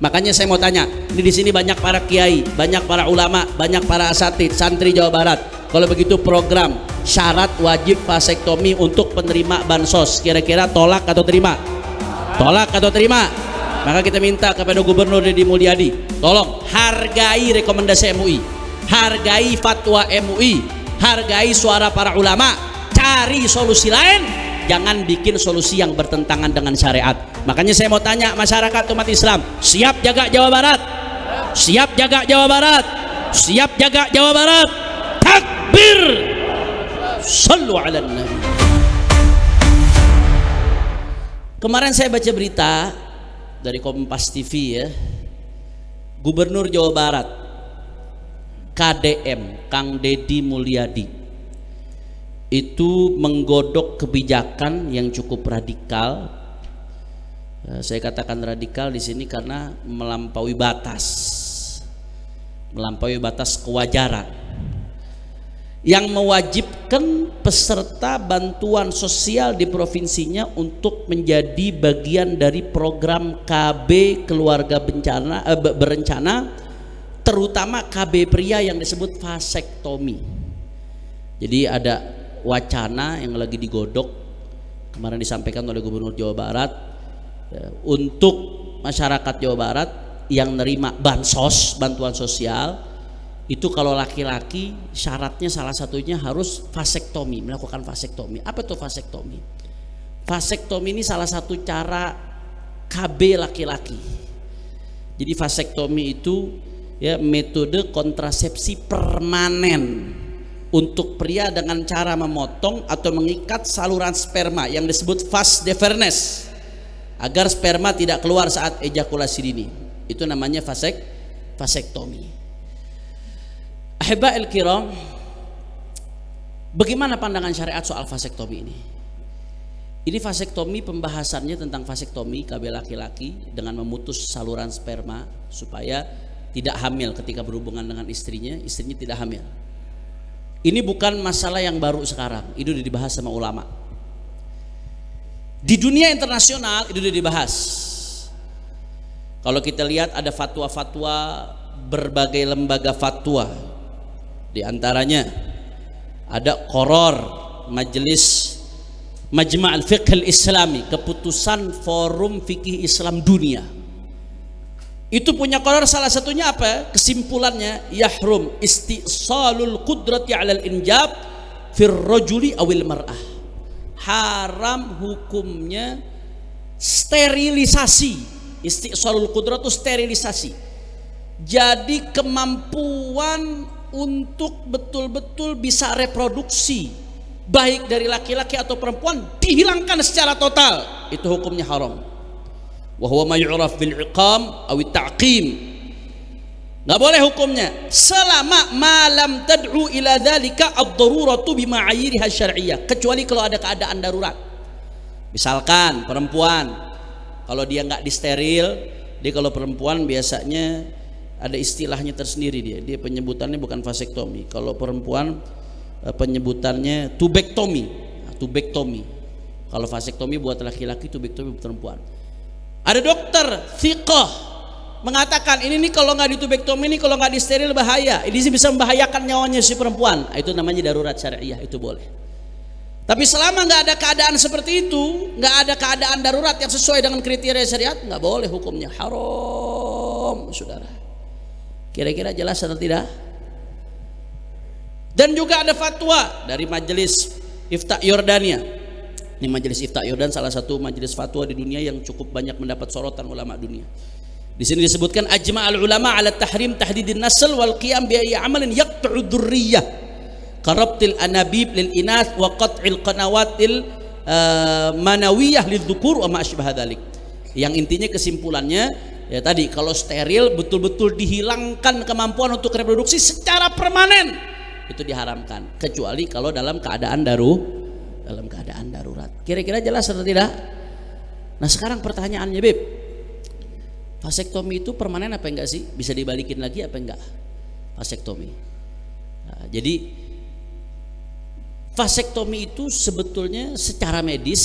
Makanya saya mau tanya, ini di sini banyak para kiai, banyak para ulama, banyak para asatid, santri Jawa Barat. Kalau begitu program syarat wajib vasektomi untuk penerima bansos, kira-kira tolak atau terima? Tolak atau terima? Maka kita minta kepada Gubernur Deddy Mulyadi, tolong hargai rekomendasi MUI, hargai fatwa MUI, hargai suara para ulama, cari solusi lain, jangan bikin solusi yang bertentangan dengan syariat. Makanya saya mau tanya masyarakat umat Islam, siap jaga Jawa Barat? Siap jaga Jawa Barat? Siap jaga Jawa Barat? Takbir! Sallu ala nabi. Kemarin saya baca berita dari Kompas TV ya, Gubernur Jawa Barat KDM Kang Deddy Mulyadi itu menggodok kebijakan yang cukup radikal. Saya katakan radikal di sini karena melampaui batas kewajaran, yang mewajibkan peserta bantuan sosial di provinsinya untuk menjadi bagian dari program KB keluarga berencana, terutama KB pria yang disebut vasektomi. Jadi ada wacana yang lagi digodok, kemarin disampaikan oleh Gubernur Jawa Barat, untuk masyarakat Jawa Barat yang nerima bansos, bantuan sosial, itu kalau laki-laki syaratnya salah satunya harus vasektomi, melakukan vasektomi. Apa itu vasektomi? Vasektomi ini salah satu cara KB laki-laki. Jadi vasektomi itu ya metode kontrasepsi permanen untuk pria dengan cara memotong atau mengikat saluran sperma yang disebut vas deferens agar sperma tidak keluar saat ejakulasi dini. Itu namanya vasektomi. Ahiba'il kiram, bagaimana pandangan syariat soal vasektomi ini? Ini vasektomi, pembahasannya tentang vasektomi KB laki-laki dengan memutus saluran sperma supaya tidak hamil ketika berhubungan dengan istrinya tidak hamil. Ini bukan masalah yang baru sekarang, itu sudah dibahas sama ulama. Di dunia internasional itu sudah dibahas. Kalau kita lihat ada fatwa-fatwa berbagai lembaga fatwa. Di antaranya ada Qoror Majelis Majma' al-Fiqh al-Islami, keputusan Forum Fikih Islam Dunia. Itu punya Qoror, salah satunya apa? Kesimpulannya, yahrum istisalul qudrati 'alal injab fir rajuli awil mar'ah. Haram hukumnya sterilisasi. Istisalul qudrat itu sterilisasi. Jadi kemampuan untuk betul-betul bisa reproduksi baik dari laki-laki atau perempuan dihilangkan secara total. Itu hukumnya haram. Wa huwa ma yu'raf bil iqam aw ta'qim. Enggak boleh hukumnya selama malam tad'u ila dzalika ad-daruratu bima'ayiriha syar'iyyah, kecuali kalau ada keadaan darurat. Misalkan perempuan kalau dia enggak disteril, dia kalau perempuan biasanya ada istilahnya tersendiri, dia penyebutannya bukan vasektomi. Kalau perempuan penyebutannya tubektomi. Tubektomi. Kalau vasektomi buat laki-laki, tubektomi buat perempuan. Ada dokter thiqah mengatakan ini nih kalau nggak ditubektomi, ini kalau nggak disteril bahaya, ini bisa membahayakan nyawanya si perempuan. Itu namanya darurat syariah, itu boleh. Tapi selama nggak ada keadaan seperti itu, nggak ada keadaan darurat yang sesuai dengan kriteria syariat, nggak boleh hukumnya, haram, saudara. Kira-kira jelas atau tidak? Dan juga ada fatwa dari Majelis Ifta Yordania. Ini Majelis Ifta Yordan salah satu majelis fatwa di dunia yang cukup banyak mendapat sorotan ulama dunia. Di sini disebutkan ajma'al ulama 'ala tahrim tahdidin nasl wal qiyam bi ayyi amalin yaqta'u dzurriyyah karabtil anabib lil inath wa qat'il qanawatil manawiyah lidzukur wa ma asybah dzalik. Yang intinya kesimpulannya ya tadi, kalau steril betul-betul dihilangkan kemampuan untuk reproduksi secara permanen, itu diharamkan, kecuali kalau dalam keadaan darurat. Kira-kira jelas atau tidak? Nah sekarang pertanyaannya, Beb, vasektomi itu permanen apa enggak sih? Bisa dibalikin lagi apa enggak vasektomi? Nah, jadi vasektomi itu sebetulnya secara medis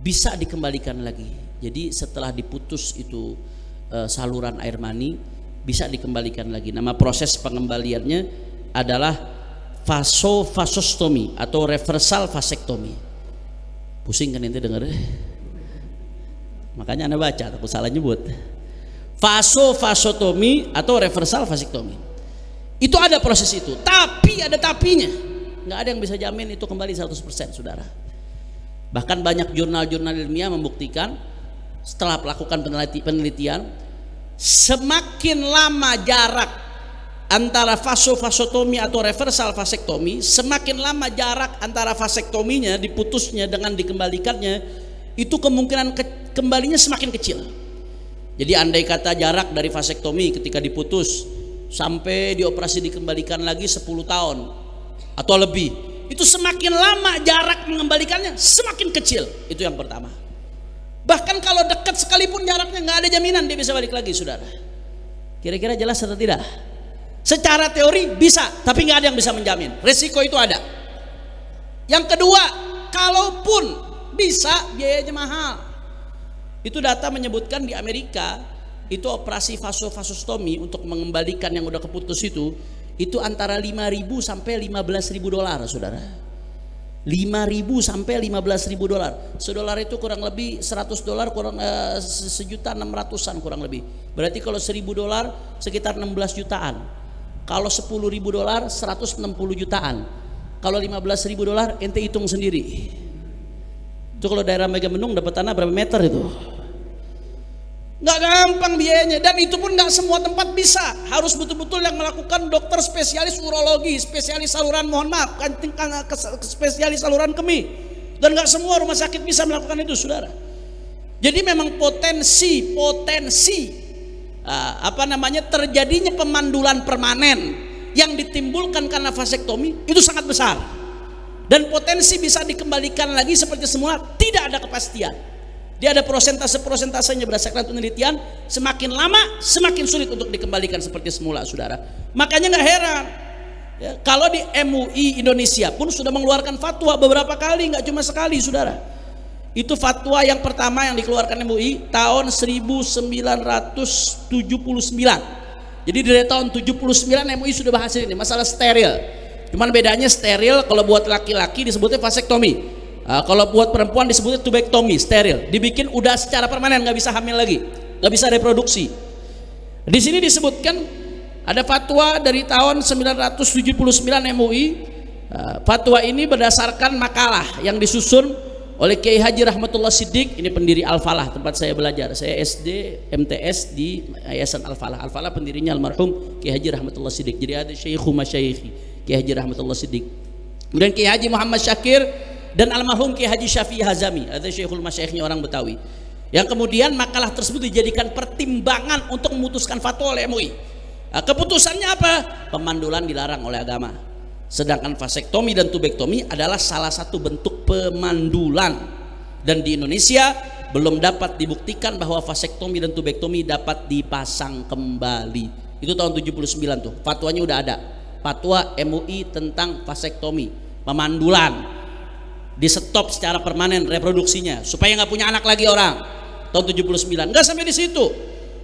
bisa dikembalikan lagi. Jadi setelah diputus itu saluran air mani bisa dikembalikan lagi. Nama proses pengembaliannya adalah vasovasostomi atau reversal vasektomi. Pusing kan ente denger? Makanya Anda baca, takut salah nyebut. Vasovasotomi atau reversal vasektomi. Itu ada proses itu, tapi ada tapinya. Nggak ada yang bisa jamin itu kembali 100%, saudara. Bahkan banyak jurnal-jurnal ilmiah membuktikan setelah melakukan penelitian, semakin lama jarak antara vasovasotomi atau reversal vasektomi, semakin lama jarak antara vasektominya, diputusnya dengan dikembalikannya, itu kemungkinan kembalinya semakin kecil. Jadi andai kata jarak dari vasektomi ketika diputus sampai dioperasi dikembalikan lagi 10 tahun atau lebih, itu semakin lama jarak mengembalikannya semakin kecil. Itu yang pertama. Bahkan kalau dekat sekalipun jaraknya, nggak ada jaminan dia bisa balik lagi, saudara. Kira-kira jelas atau tidak? Secara teori bisa, tapi nggak ada yang bisa menjamin. Resiko itu ada. Yang kedua, kalaupun bisa, biayanya mahal. Itu data menyebutkan di Amerika itu operasi vasovasostomi untuk mengembalikan yang udah keputus itu antara 5.000 sampai 15.000 dolar, saudara. 5.000 sampai 15.000 dolar. $1 itu kurang lebih 100 dolar, kurang 1.600.000-an kurang lebih. Berarti kalau 1.000 dolar sekitar 16 jutaan. Kalau 10.000 dolar 160 jutaan. Kalau 15.000 dolar ente hitung sendiri. Itu kalau daerah Megamendung dapat tanah berapa meter itu? Nggak gampang biayanya, dan itu pun nggak semua tempat bisa. Harus betul-betul yang melakukan dokter spesialis urologi, spesialis saluran, mohon maaf, spesialis saluran kemih. Dan nggak semua rumah sakit bisa melakukan itu, saudara. Jadi memang potensi terjadinya pemandulan permanen yang ditimbulkan karena vasektomi itu sangat besar. Dan potensi bisa dikembalikan lagi seperti semula tidak ada kepastian. Dia ada prosentasenya berdasarkan penelitian, semakin lama semakin sulit untuk dikembalikan seperti semula, saudara. Makanya nggak heran ya, kalau di MUI Indonesia pun sudah mengeluarkan fatwa beberapa kali, nggak cuma sekali, saudara. Itu fatwa yang pertama yang dikeluarkan MUI tahun 1979. Jadi dari tahun 79 MUI sudah bahas ini masalah steril. Cuman bedanya steril kalau buat laki-laki disebutnya vasektomi. Kalau buat perempuan disebutnya tubektomi, steril. Dibikin udah secara permanen, nggak bisa hamil lagi, nggak bisa reproduksi. Di sini disebutkan ada fatwa dari tahun 1979 MUI. Fatwa ini berdasarkan makalah yang disusun oleh Kiai Haji Rahmatullah Siddiq. Ini pendiri Al-Falah, tempat saya belajar. Saya SD MTS di Yayasan Al-Falah. Al-Falah pendirinya almarhum Kiai Haji Rahmatullah Siddiq. Jadi ada Syekhu Masyayikhi Kiai Haji Rahmatullah Siddiq. Kemudian Kiai Haji Muhammad Syakir dan almarhum Kiai Haji Syafi'i Hazami, ada Syekhul Masyayikhnya orang Betawi. Yang kemudian makalah tersebut dijadikan pertimbangan untuk memutuskan fatwa oleh MUI. Keputusannya apa? Pemandulan dilarang oleh agama. Sedangkan vasektomi dan tubektomi adalah salah satu bentuk pemandulan. Dan di Indonesia belum dapat dibuktikan bahwa vasektomi dan tubektomi dapat dipasang kembali. Itu tahun 79 tuh, fatwanya udah ada. Fatwa MUI tentang vasektomi, pemandulan, di stop secara permanen reproduksinya supaya nggak punya anak lagi orang, tahun 79. Nggak sampai di situ,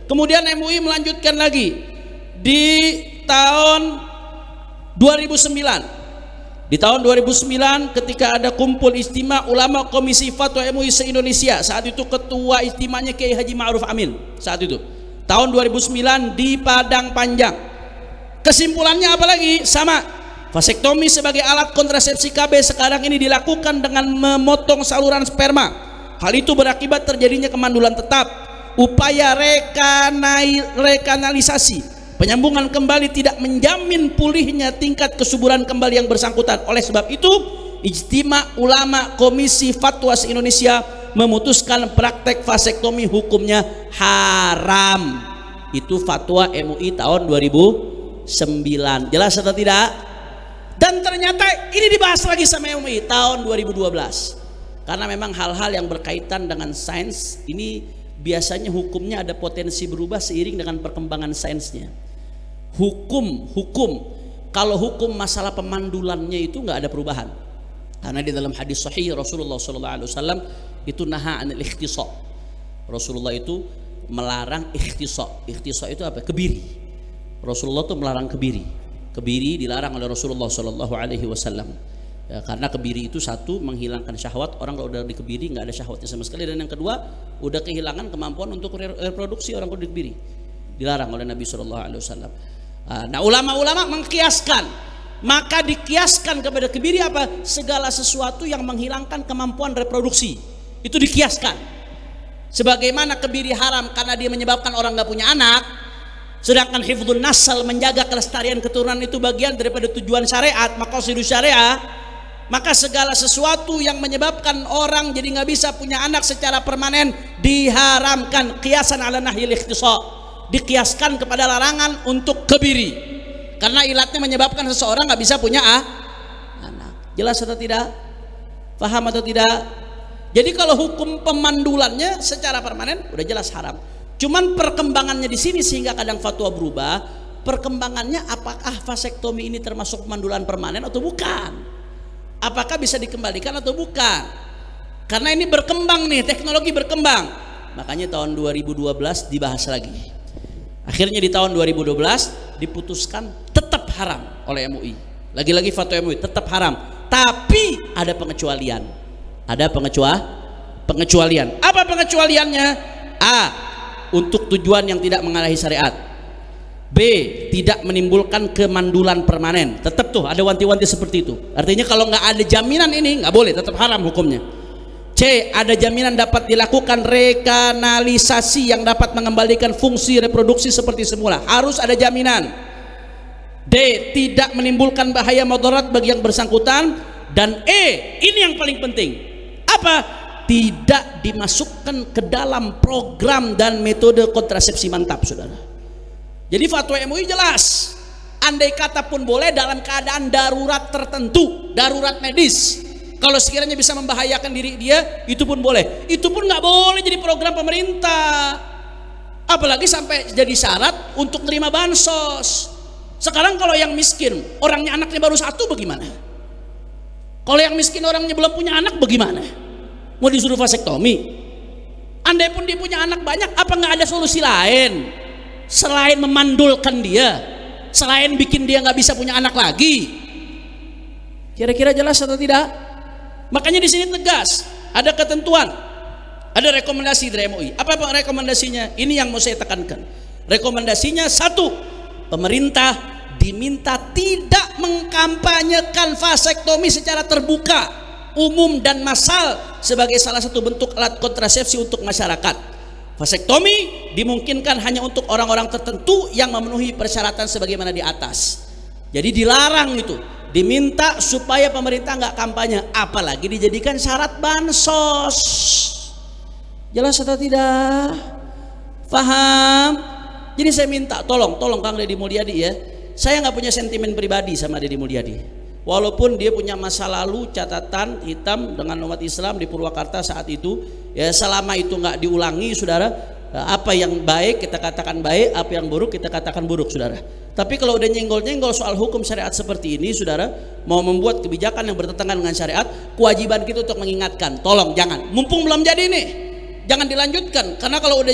kemudian MUI melanjutkan lagi di tahun 2009. Di tahun 2009 ketika ada kumpul istimewa ulama Komisi Fatwa MUI se-Indonesia, saat itu ketua istimanya Kiai Haji Ma'ruf Amin. Saat itu tahun 2009 di Padang Panjang. Kesimpulannya apa lagi? Sama, vasektomi sebagai alat kontrasepsi KB sekarang ini dilakukan dengan memotong saluran sperma. Hal itu berakibat terjadinya kemandulan tetap. Upaya rekanalisasi, penyambungan kembali tidak menjamin pulihnya tingkat kesuburan kembali yang bersangkutan. Oleh sebab itu, Ijtima Ulama Komisi Fatwa se-Indonesia memutuskan praktek vasektomi hukumnya haram. Itu fatwa MUI tahun 2009. Jelas atau tidak? Dan ternyata ini dibahas lagi sama MUI tahun 2012. Karena memang hal-hal yang berkaitan dengan sains ini biasanya hukumnya ada potensi berubah seiring dengan perkembangan sainsnya. Hukum kalau hukum masalah pemandulannya itu nggak ada perubahan. Karena di dalam hadis sahih Rasulullah SAW itu naha anil ikhtisar. Rasulullah itu melarang ikhtisar. Ikhtisar itu apa? Kebiri. Rasulullah tuh melarang kebiri. Kebiri dilarang oleh Rasulullah Shallallahu Alaihi Wasallam. Ya, karena kebiri itu satu, menghilangkan syahwat. Orang kalau udah dikebiri nggak ada syahwatnya sama sekali. Dan yang kedua, udah kehilangan kemampuan untuk reproduksi orang kalau dikebiri. Dilarang oleh Nabi Shallallahu Alaihi Wasallam. Nah, ulama-ulama mengkiaskan, maka dikiaskan kepada kebiri apa? Segala sesuatu yang menghilangkan kemampuan reproduksi. Itu dikiaskan. Sebagaimana kebiri haram karena dia menyebabkan orang nggak punya anak, sedangkan hifdzun nasl, menjaga kelestarian keturunan, itu bagian daripada tujuan syariat, maqasidus syariah. Maka segala sesuatu yang menyebabkan orang jadi nggak bisa punya anak secara permanen diharamkan. Qiyasan ala nahyil ikhtisar, dikiaskan kepada larangan untuk kebiri, karena ilatnya menyebabkan seseorang nggak bisa punya anak. Jelas atau tidak? Paham atau tidak? Jadi kalau hukum pemandulannya secara permanen udah jelas haram. Cuman perkembangannya di sini sehingga kadang fatwa berubah. Perkembangannya, apakah vasektomi ini termasuk pemandulan permanen atau bukan? Apakah bisa dikembalikan atau bukan? Karena ini berkembang nih, teknologi berkembang. Makanya tahun 2012 dibahas lagi. Akhirnya di tahun 2012 diputuskan tetap haram oleh MUI. Lagi-lagi fatwa MUI tetap haram. Tapi ada pengecualian. Ada pengecualian. Apa pengecualiannya? A, untuk tujuan yang tidak mengalahi syariat. B, tidak menimbulkan kemandulan permanen. Tetap tuh ada wanti-wanti seperti itu. Artinya kalau nggak ada jaminan ini nggak boleh, tetap haram hukumnya. C, ada jaminan dapat dilakukan rekanalisasi yang dapat mengembalikan fungsi reproduksi seperti semula. Harus ada jaminan. D, tidak menimbulkan bahaya mudarat bagi yang bersangkutan. Dan E, ini yang paling penting. Apa? Tidak dimasukkan ke dalam program dan metode kontrasepsi mantap, saudara. Jadi fatwa MUI jelas. Andai kata pun boleh dalam keadaan darurat tertentu, darurat medis. Kalau sekiranya bisa membahayakan diri dia, itu pun boleh. Itu pun nggak boleh jadi program pemerintah. Apalagi sampai jadi syarat untuk terima bansos. Sekarang kalau yang miskin, orangnya anaknya baru satu, bagaimana? Kalau yang miskin orangnya belum punya anak, bagaimana? Mau disuruh vasektomi? Andai pun dia punya anak banyak, apa nggak ada solusi lain selain memandulkan dia, selain bikin dia nggak bisa punya anak lagi? Kira-kira jelas atau tidak? Makanya di sini tegas, ada ketentuan, ada rekomendasi dari MUI. Apa rekomendasinya? Ini yang mau saya tekankan. Rekomendasinya satu, pemerintah diminta tidak mengkampanyekan vasektomi secara terbuka, umum dan massal sebagai salah satu bentuk alat kontrasepsi untuk masyarakat. Vasektomi dimungkinkan hanya untuk orang-orang tertentu yang memenuhi persyaratan sebagaimana di atas. Jadi dilarang itu, diminta supaya pemerintah nggak kampanye, apalagi dijadikan syarat bansos. Jelas atau tidak? Paham? Jadi saya minta tolong Kang Deddy Mulyadi ya. Saya nggak punya sentimen pribadi sama Deddy Mulyadi, walaupun dia punya masa lalu catatan hitam dengan umat Islam di Purwakarta saat itu. Ya selama itu nggak diulangi, saudara, apa yang baik kita katakan baik, apa yang buruk kita katakan buruk, saudara. Tapi kalau udah nyenggol-nyenggol soal hukum syariat seperti ini, saudara, mau membuat kebijakan yang bertentangan dengan syariat, kewajiban kita untuk mengingatkan, tolong jangan, mumpung belum jadi nih, jangan dilanjutkan. Karena kalau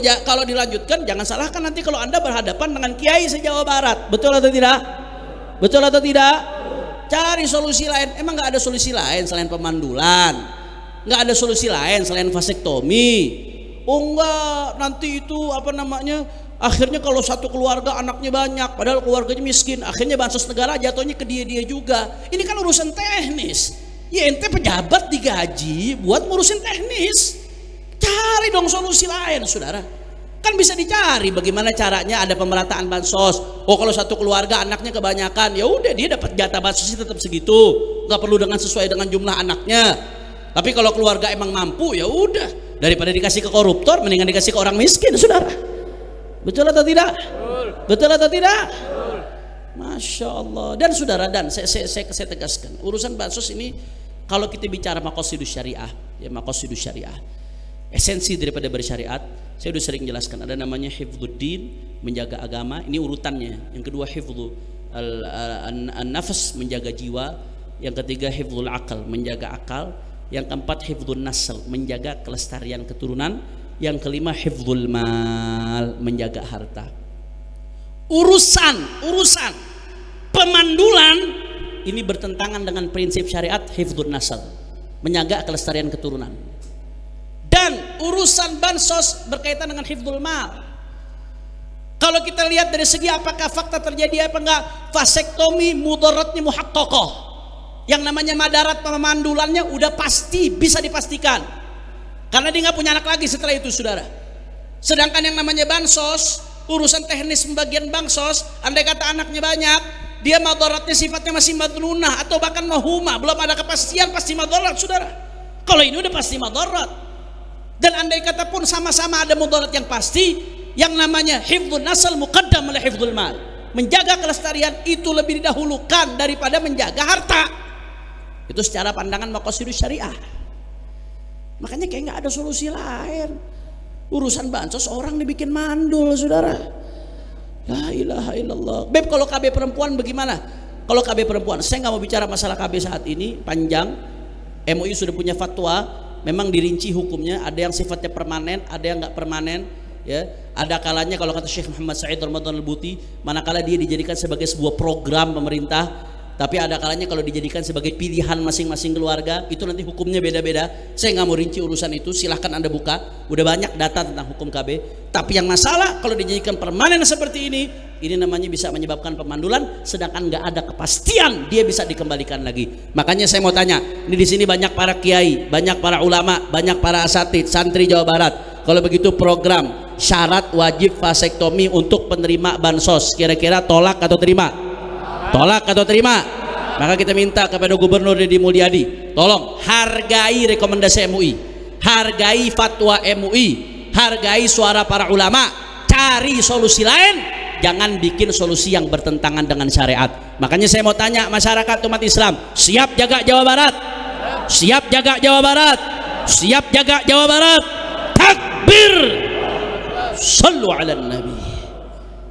dilanjutkan, jangan salahkan nanti kalau Anda berhadapan dengan kiai se-Jawa Barat. Betul atau tidak? Betul atau tidak? Cari solusi lain. Emang nggak ada solusi lain selain pemandulan? Nggak ada solusi lain selain vasektomi? Oh enggak, nanti itu apa namanya, akhirnya kalau satu keluarga anaknya banyak padahal keluarganya miskin, akhirnya bansos negara jatuhnya ke dia juga. Ini kan urusan teknis. Ya ente pejabat digaji buat ngurusin teknis. Cari dong solusi lain, saudara. Kan bisa dicari bagaimana caranya ada pemerataan bansos. Oh kalau satu keluarga anaknya kebanyakan, ya udah dia dapat jatah bansosnya tetap segitu, nggak perlu dengan sesuai dengan jumlah anaknya. Tapi kalau keluarga emang mampu, ya udah, daripada dikasih ke koruptor mendingan dikasih ke orang miskin, saudara. Betul atau tidak? Betul atau tidak? Masya Allah. Dan saudara, dan saya tegaskan, urusan bansos ini kalau kita bicara maqasidus syariah, ya maqasidus syariah, esensi daripada bersyariat, saya sudah sering jelaskan, ada namanya hifdzuddin, menjaga agama, ini urutannya. Yang kedua hifdzu an-nafs, menjaga jiwa. Yang ketiga hifdzul akal, menjaga akal. Yang keempat hifdzun nasl, menjaga kelestarian keturunan. Yang kelima hifdzul mal, menjaga harta. Urusan pemandulan ini bertentangan dengan prinsip syariat hifdzun nasal, menjaga kelestarian keturunan. Dan urusan bansos berkaitan dengan hifdzul mal. Kalau kita lihat dari segi apakah fakta terjadi apa enggak, vasektomi mudaratnya muhaqqaqah. Yang namanya madarat pemandulannya udah pasti bisa dipastikan. Karena dia nggak punya anak lagi setelah itu, saudara. Sedangkan yang namanya bansos, urusan teknis pembagian bansos, andai kata anaknya banyak, dia madaratnya sifatnya masih madnunah atau bahkan mahuma, belum ada kepastian, pasti madarat, saudara. Kalau ini udah pasti madarat. Dan andai kata pun sama-sama ada madarat yang pasti, yang namanya hifdzun nasl muqaddam ala hifdzul mal. Menjaga kelestarian itu lebih didahulukan daripada menjaga harta. Itu secara pandangan maqasidus syariah. Makanya kayak nggak ada solusi lain. Urusan bansos orang dibikin mandul, saudara. La ilaha illallah. Beb, kalau KB perempuan bagaimana? Kalau KB perempuan, saya nggak mau bicara masalah KB saat ini, panjang. MUI sudah punya fatwa, memang dirinci hukumnya. Ada yang sifatnya permanen, ada yang nggak permanen. Ya, ada kalanya kalau kata Syekh Muhammad Said Ramadan Al-Buti, manakala dia dijadikan sebagai sebuah program pemerintah. Tapi ada kalanya kalau dijadikan sebagai pilihan masing-masing keluarga, itu nanti hukumnya beda-beda. Saya nggak mau rinci urusan itu, silahkan Anda buka. Udah banyak data tentang hukum KB. Tapi yang masalah kalau dijadikan permanen seperti ini namanya bisa menyebabkan pemandulan, sedangkan nggak ada kepastian dia bisa dikembalikan lagi. Makanya saya mau tanya, ini di sini banyak para kiai, banyak para ulama, banyak para asatid, santri Jawa Barat. Kalau begitu program syarat wajib vasektomi untuk penerima bansos, kira-kira tolak atau terima? Tolak atau terima? Maka kita minta kepada Gubernur Deddy Mulyadi, tolong hargai rekomendasi MUI, hargai fatwa MUI, hargai suara para ulama, cari solusi lain, jangan bikin solusi yang bertentangan dengan syariat. Makanya saya mau tanya masyarakat umat Islam, siap jaga Jawa Barat? Siap jaga Jawa Barat? Siap jaga Jawa Barat? Takbir! Sallu ala Nabi.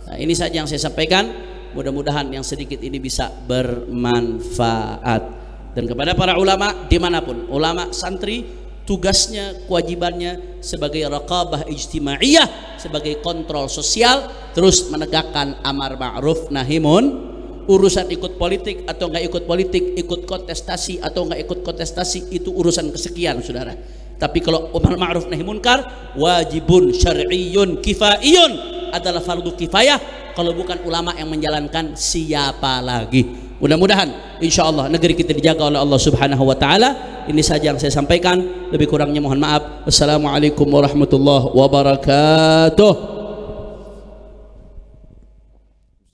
Nah, ini saja yang saya sampaikan. Mudah-mudahan yang sedikit ini bisa bermanfaat. Dan kepada para ulama dimanapun, ulama santri, tugasnya, kewajibannya sebagai raqabah ijtimaiyah, sebagai kontrol sosial, terus menegakkan amar ma'ruf nahi urusan ikut politik atau enggak ikut politik, ikut kontestasi atau enggak ikut kontestasi, itu urusan kesekian, saudara. Tapi kalau amar ma'ruf nahi munkar, wajibun syar'iyyun kifaiyun, adalah fardu kifayah. Kalau bukan ulama yang menjalankan, siapa lagi? Mudah-mudahan insya Allah negeri kita dijaga oleh Allah Subhanahu wa taala. Ini saja yang saya sampaikan, lebih kurangnya mohon maaf. Wassalamualaikum warahmatullahi wabarakatuh.